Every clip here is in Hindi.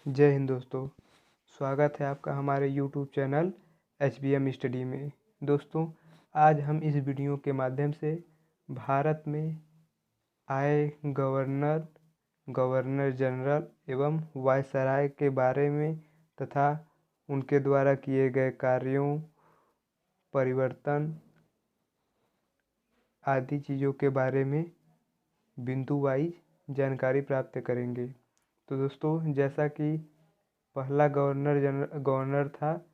जय हिंद दोस्तों। स्वागत है आपका हमारे यूट्यूब चैनल HBM स्टडी में। दोस्तों, आज हम इस वीडियो के माध्यम से भारत में आए गवर्नर जनरल एवं वायसराय के बारे में तथा उनके द्वारा किए गए कार्यों, परिवर्तन आदि चीज़ों के बारे में बिंदु वाइज जानकारी प्राप्त करेंगे। तो दोस्तों, जैसा कि पहला गवर्नर था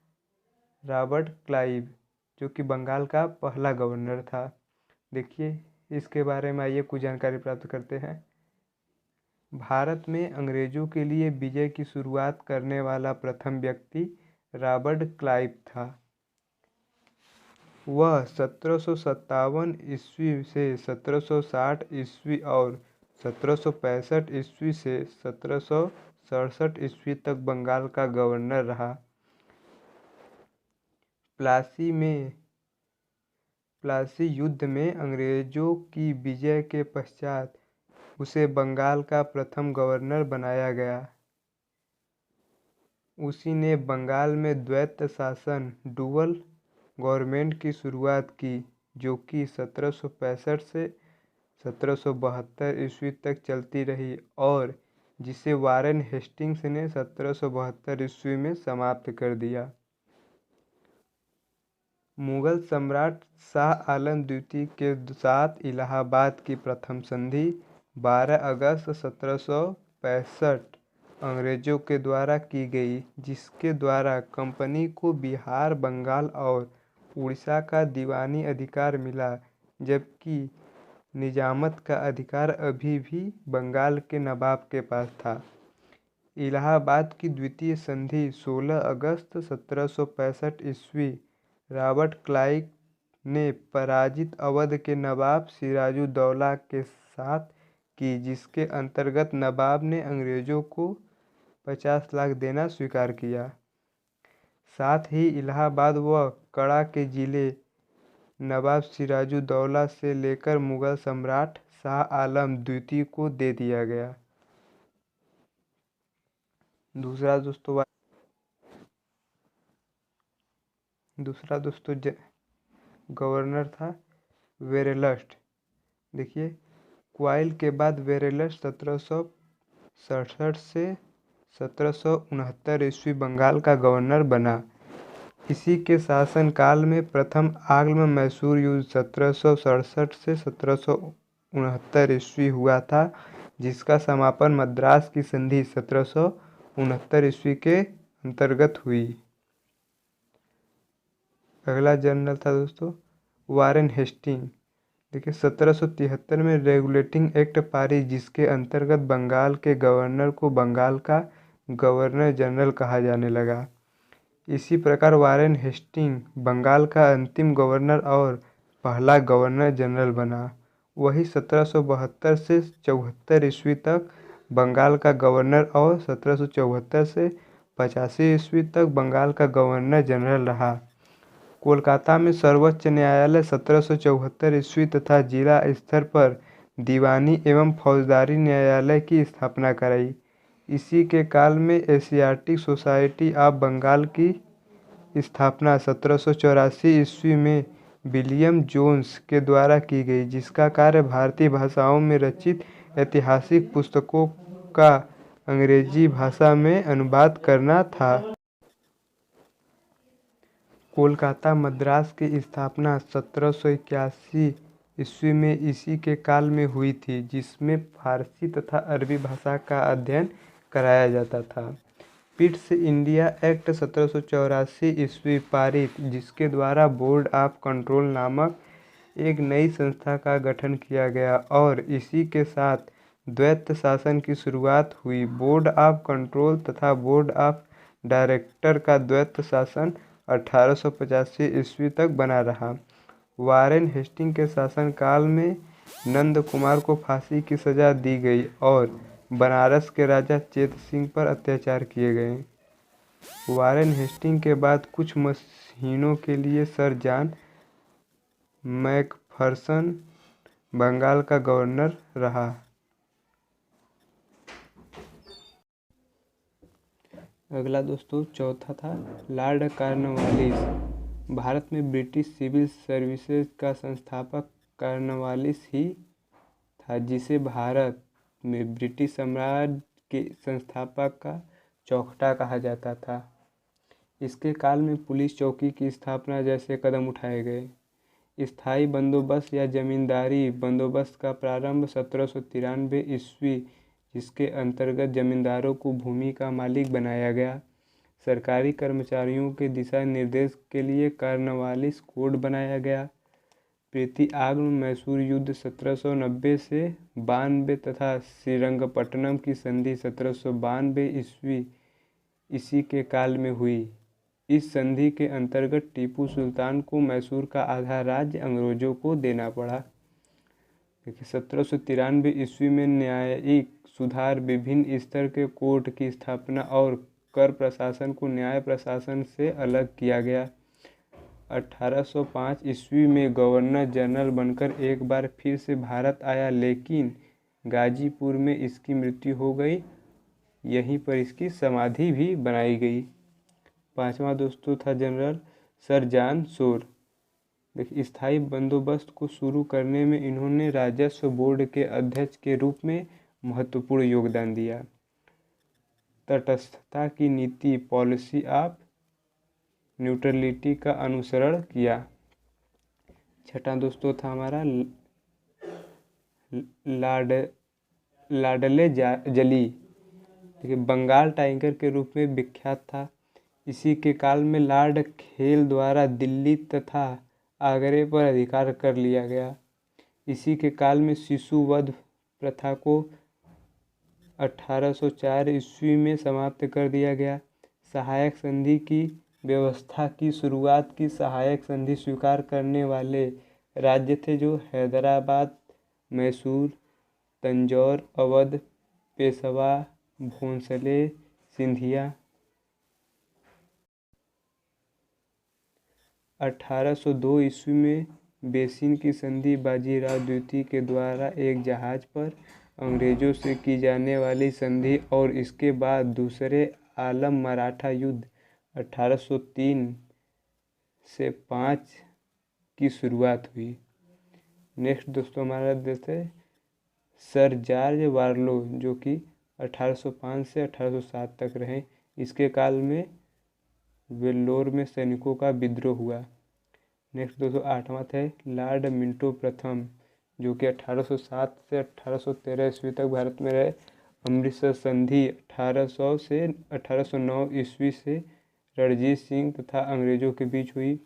रॉबर्ट क्लाइव, जो कि बंगाल का पहला गवर्नर था। देखिए, इसके बारे में आइए कुछ जानकारी प्राप्त करते हैं। भारत में अंग्रेजों के लिए विजय की शुरुआत करने वाला प्रथम व्यक्ति रॉबर्ट क्लाइव था। वह 1757 ईस्वी से 1760 ईस्वी और 1765 ईस्वी से 1767 ईस्वी तक बंगाल का गवर्नर रहा। प्लासी युद्ध में अंग्रेजों की विजय के पश्चात उसे बंगाल का प्रथम गवर्नर बनाया गया। उसी ने बंगाल में द्वैत शासन डुअल गवर्नमेंट की शुरुआत की, जो कि 1765 से 1772 ईस्वी तक चलती रही और जिसे वारेन हेस्टिंग्स ने 1772 ईस्वी में समाप्त कर दिया। मुगल सम्राट शाह आलम द्वितीय के साथ इलाहाबाद की प्रथम संधि 12 अगस्त 1765 अंग्रेजों के द्वारा की गई, जिसके द्वारा कंपनी को बिहार, बंगाल और उड़ीसा का दीवानी अधिकार मिला, जबकि निजामत का अधिकार अभी भी बंगाल के नवाब के पास था। इलाहाबाद की द्वितीय संधि 16 अगस्त 1765 ईस्वी रॉबर्ट क्लाइव ने पराजित अवध के नवाब सिराजुद्दौला के साथ की, जिसके अंतर्गत नवाब ने अंग्रेजों को 50 लाख देना स्वीकार किया। साथ ही इलाहाबाद व कड़ा के जिले नवाब सिराजुद्दौला से लेकर मुगल सम्राट शाह आलम द्वितीय को दे दिया गया। दूसरा दोस्तों गवर्नर था वेरेलस्ट। देखिए, क्वाइल के बाद वेरेलस्ट 1767 से 1769 ईस्वी बंगाल का गवर्नर बना। इसी के शासनकाल में प्रथम आंग्ल मैसूर युद्ध 1767 से 1769 ईस्वी हुआ था, जिसका समापन मद्रास की संधि 1769 ईस्वी के अंतर्गत हुई। अगला जनरल था दोस्तों वारेन हेस्टिंग। देखिए, 1773 में रेगुलेटिंग एक्ट पारित, जिसके अंतर्गत बंगाल के गवर्नर को बंगाल का गवर्नर जनरल कहा जाने लगा। इसी प्रकार वारेन हेस्टिंग बंगाल का अंतिम गवर्नर और पहला गवर्नर जनरल बना। वही 1772 से 74 ईस्वी तक बंगाल का गवर्नर और 1774 से 85 ईस्वी तक बंगाल का गवर्नर जनरल रहा। कोलकाता में सर्वोच्च न्यायालय 1774 ईस्वी तथा जिला स्तर पर दीवानी एवं फौजदारी न्यायालय की स्थापना कराई। इसी के काल में एशियाटिक सोसाइटी ऑफ बंगाल की स्थापना 1784 ईस्वी में विलियम जोन्स के द्वारा की गई, जिसका कार्य भारतीय भाषाओं में रचित ऐतिहासिक पुस्तकों का अंग्रेजी भाषा में अनुवाद करना था। कोलकाता मद्रास की स्थापना 1781 ईस्वी में इसी के काल में हुई थी, जिसमें फारसी तथा अरबी भाषा का अध्ययन कराया जाता था। पिट्स इंडिया एक्ट 1784 ईस्वी पारित, जिसके द्वारा बोर्ड ऑफ कंट्रोल नामक एक नई संस्था का गठन किया गया और इसी के साथ द्वैत शासन की शुरुआत हुई। बोर्ड ऑफ कंट्रोल तथा बोर्ड ऑफ डायरेक्टर का द्वैत शासन 1885 ईस्वी तक बना रहा। वारेन हेस्टिंग के शासनकाल में नंद कुमार को फांसी की सजा दी गई और बनारस के राजा चेत सिंह पर अत्याचार किए गए। वारेन हेस्टिंग के बाद कुछ महीनों के लिए सर जॉन मैकफर्सन बंगाल का गवर्नर रहा। अगला दोस्तों चौथा था लॉर्ड कॉर्नवालिस। भारत में ब्रिटिश सिविल सर्विसेज का संस्थापक कॉर्नवालिस ही था, जिसे भारत में ब्रिटिश साम्राज्य के संस्थापक का चौखटा कहा जाता था। इसके काल में पुलिस चौकी की स्थापना जैसे कदम उठाए गए। स्थायी बंदोबस्त या जमींदारी बंदोबस्त का प्रारंभ 1793 ईस्वी, जिसके अंतर्गत जमींदारों को भूमि का मालिक बनाया गया। सरकारी कर्मचारियों के दिशा निर्देश के लिए कॉर्नवालिस कोड बनाया गया। प्रीतिआग्रह मैसूर युद्ध 1790 से 92 तथा श्रीरंगपट्टनम की संधि 1792 ईस्वी इसी के काल में हुई। इस संधि के अंतर्गत टीपू सुल्तान को मैसूर का आधा राज्य अंग्रेजों को देना पड़ा। देखिए 1793 ईस्वी में न्यायिक सुधार, विभिन्न स्तर के कोर्ट की स्थापना और कर प्रशासन को न्याय प्रशासन से अलग किया गया। 1805 ईस्वी में गवर्नर जनरल बनकर एक बार फिर से भारत आया, लेकिन गाजीपुर में इसकी मृत्यु हो गई। यहीं पर इसकी समाधि भी बनाई गई। पांचवा दोस्तों था जनरल सर जॉन शोर। देखिए स्थायी बंदोबस्त को शुरू करने में इन्होंने राजस्व बोर्ड के अध्यक्ष के रूप में महत्वपूर्ण योगदान दिया। तटस्थता की नीति, पॉलिसी ऑफ न्यूट्रलिटी का अनुसरण किया। छठा दोस्तों था हमारा लाडले जली। देखिए बंगाल टाइगर के रूप में विख्यात था। इसी के काल में लॉर्ड खेल द्वारा दिल्ली तथा आगरे पर अधिकार कर लिया गया। इसी के काल में शिशु वध प्रथा को 1804 ईस्वी में समाप्त कर दिया गया। सहायक संधि की व्यवस्था की शुरुआत की सहायक संधि स्वीकार करने वाले राज्य थे जो हैदराबाद, मैसूर, तंजौर, अवध, पेशवा, भोंसले, सिंधिया। 1802 ईस्वी में बेसिन की संधि बाजीराव द्वितीय के द्वारा एक जहाज पर अंग्रेजों से की जाने वाली संधि और इसके बाद दूसरे आलम मराठा युद्ध 1803 से 5 की शुरुआत हुई। नेक्स्ट दोस्तों हमारा देश है सर जॉर्ज वारलो, जो कि 1805 से 1807 तक रहे। इसके काल में वेल्लोर में सैनिकों का विद्रोह हुआ। नेक्स्ट दोस्तों आठवां है लॉर्ड मिंटो प्रथम, जो कि 1807 से 1813 ईस्वी तक भारत में रहे। अमृतसर संधि 1800 से 1809 ईस्वी से रणजीत सिंह तथा अंग्रेजों के बीच हुई।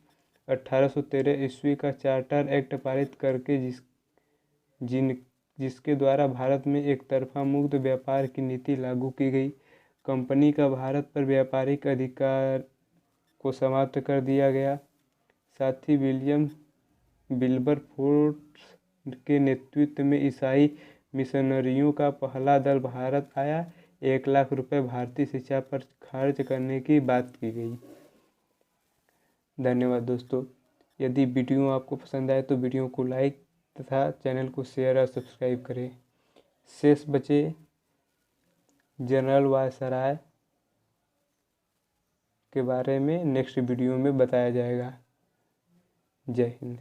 1813 ईस्वी का चार्टर एक्ट पारित करके जिसके द्वारा भारत में एक तरफा मुक्त व्यापार की नीति लागू की गई। कंपनी का भारत पर व्यापारिक अधिकार को समाप्त कर दिया गया। साथ ही विलियम विल्बरफोर्स के नेतृत्व में ईसाई मिशनरियों का पहला दल भारत आया। 1 लाख रुपए भारतीय शिक्षा पर खर्च करने की बात की गई। धन्यवाद दोस्तों। यदि वीडियो आपको पसंद आए तो वीडियो को लाइक तथा चैनल को शेयर और सब्सक्राइब करें। शेष बचे जनरल वायसराय के बारे में नेक्स्ट वीडियो में बताया जाएगा। जय हिंद।